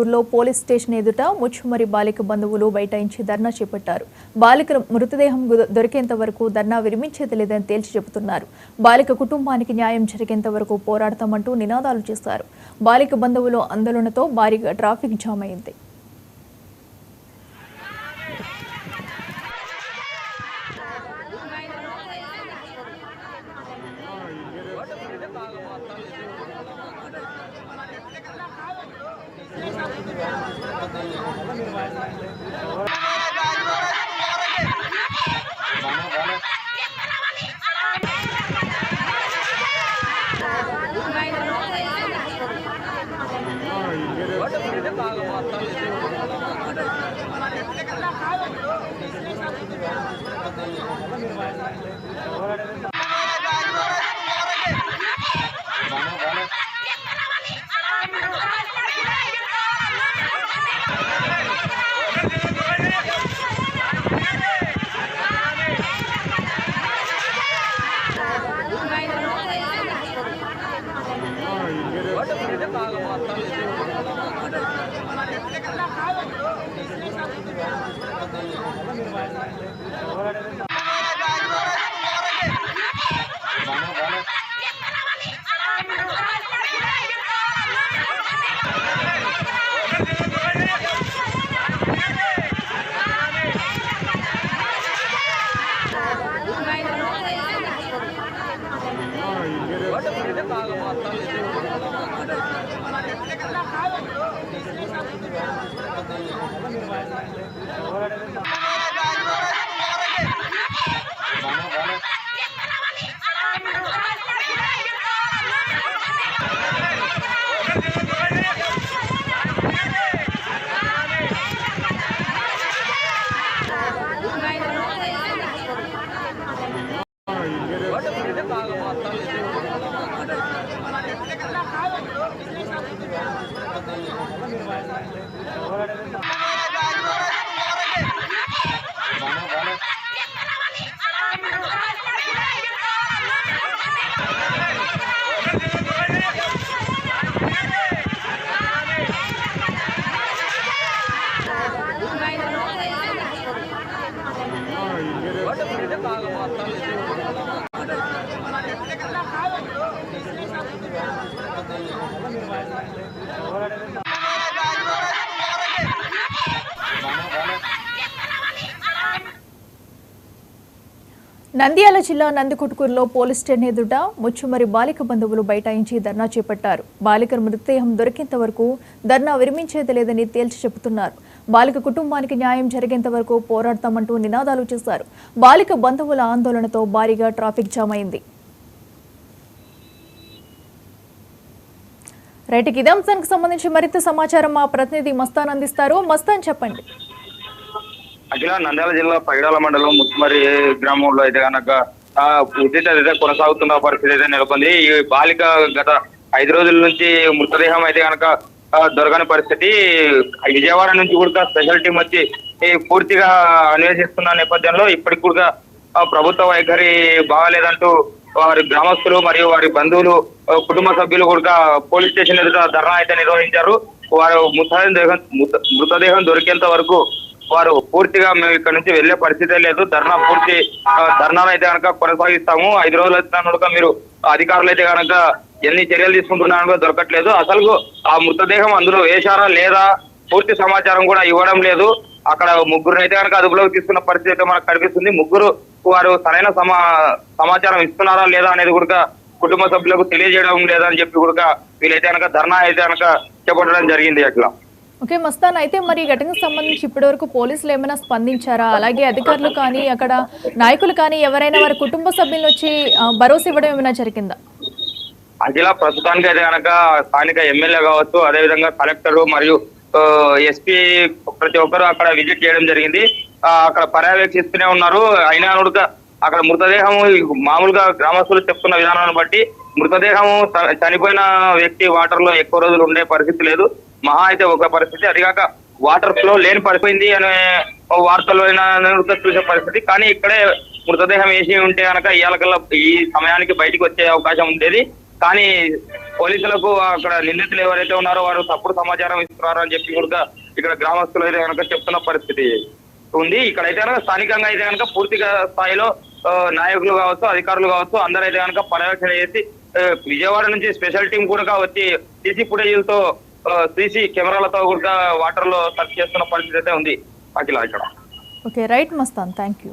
ఊర్లో police station ఎదుట ముచ్చుమరి బాలిక బంధువులు బైఠాయించి ధర్నా చేపట్టారు. బాలిక మృతదేహం దొరికేంత వరకు ధర్నా విరమించేది లేదని తేల్చి చెబుతున్నారు. బాలిక కుటుంబానికి న్యాయం జరిగేంత వరకు పోరాడతామంటూ నినాదాలు చేశారు. బాలిక బంధువుల ఆందోళనతో భారీగా ట్రాఫిక్ జామ్ అయింది. నంద్యాల జిల్లా నందికొట్కూరులో పోలీస్ స్టేషన్ ఎదుట ముచ్చుమరి బాలిక బంధువులు బైఠాయించి ధర్నా చేపట్టారు. బాలిక మృతదేహం దొరికేంత వరకు ధర్నా విరమించేది లేదని తేల్చి చెబుతున్నారు. బాలిక కుటుంబానికి న్యాయం జరిగేంత వరకు పోరాడతామంటూ నినాదాలు చేశారు. బాలిక బంధువుల ఆందోళనతో భారీగా ట్రాఫిక్ జామ్ అయింది. రైట్కి ఇదే అంశానికి సంబంధించి మరింత సమాచారం మా ప్రతినిధి మస్తాన్ అందిస్తారు. మస్తాన్, చెప్పండి. నంద్యాల జిల్లా పైడాల మండలం ముచ్చుమరి గ్రామంలో అయితే కనుక ఉద్రిక్తత అయితే కొనసాగుతున్న పరిస్థితి అయితే నెలకొంది. ఈ బాలిక గత 5 రోజుల నుంచి మృతదేహం అయితే కనుక దొరకని పరిస్థితి. విజయవాడ నుంచి కూడా స్పెషల్ టీం వచ్చి పూర్తిగా అన్వేషిస్తున్న నేపథ్యంలో ఇప్పటికి కూడా ప్రభుత్వ వైఖరి బాగాలేదంటూ వారి గ్రామస్తులు మరియు వారి బంధువులు, కుటుంబ సభ్యులు కూడా పోలీస్ స్టేషన్ ఎదుట ధర్నా అయితే నిర్వహించారు. వారు మృతదేహం దొరికేంత వరకు వారు పూర్తిగా మేము ఇక్కడ నుంచి వెళ్లే పరిస్థితే లేదు, ధర్నా అయితే కనుక కొనసాగిస్తాము. 5 రోజులు వచ్చినా కనుక మీరు అధికారులు అయితే కనుక ఎన్ని చర్యలు తీసుకుంటున్నారో దొరకట్లేదు. అసలు ఆ మృతదేహం అందులో వేశారా లేదా పూర్తి సమాచారం కూడా ఇవ్వడం లేదు. అక్కడ ముగ్గురు అయితే కనుక అదుపులోకి తీసుకున్న పరిస్థితి అయితే మనకు కనిపిస్తుంది. ముగ్గురు వారు సరైన సమాచారం ఇస్తున్నారా లేదా అనేది కూడా కుటుంబ సభ్యులకు తెలియజేయడం లేదని చెప్పి కూడా వీళ్ళైతే కనుక ధర్నా అయితే కనుక చేపట్టడం జరిగింది. అట్లా ఓకే మస్తాన్, అయితే మరి ఈ ఘటనకు సంబంధించి ఇప్పటివరకు పోలీసులు ఏమైనా స్పందించారా? అలాగే అధికారులు కానీ అక్కడ నాయకులు కానీ ఎవరైనా వారి కుటుంబ సభ్యులు వచ్చి భరోసా ఇవ్వడం ఏమైనా జరిగిందా? అఖిల ప్రస్తుతానికి అయితే కనుక స్థానిక ఎమ్మెల్యే కావచ్చు, అదేవిధంగా కలెక్టర్ మరియు ఎస్పీ ప్రతి ఒక్కరు అక్కడ విజిట్ చేయడం జరిగింది. అక్కడ పర్యవేక్షిస్తూనే ఉన్నారు. అయినా కూడా అక్కడ మృతదేహం మామూలుగా గ్రామస్తులు చెప్తున్న విధానాన్ని బట్టి మృతదేహం చనిపోయిన వ్యక్తి వాటర్ లో ఎక్కువ రోజులు ఉండే పరిస్థితి లేదు. మహా అయితే ఒక పరిస్థితి, అదిగాక వాటర్ ఫ్లో లేని పడిపోయింది అనే వార్తల్లో చూసే పరిస్థితి. కానీ ఇక్కడే మృతదేహం వేసి ఉంటే కనుక ఇవాళ ఈ సమయానికి బయటికి వచ్చే అవకాశం ఉండేది. కానీ పోలీసులకు అక్కడ నిందితులు ఎవరైతే ఉన్నారో వారు తప్పుడు సమాచారం ఇస్తున్నారు అని చెప్పి కూడా ఇక్కడ గ్రామస్తులు అయితే కనుక చెప్తున్న పరిస్థితి ఉంది. ఇక్కడైతే కనుక స్థానికంగా అయితే కనుక పూర్తిగా స్థాయిలో నాయకులు కావచ్చు, అధికారులు కావచ్చు, అందరూ అయితే కనుక పర్యవేక్షణ చేసి విజయవాడ నుంచి స్పెషల్ టీం కూడా వచ్చి సీసీ ఫుటేజీలతో సీసీ కెమెరాలతో కూడా వాటర్ లో సర్చ్ చేస్తున్న పరిస్థితి అయితే ఉంది అఖిల ఇక్కడ. Okay, right Mastan, thank you.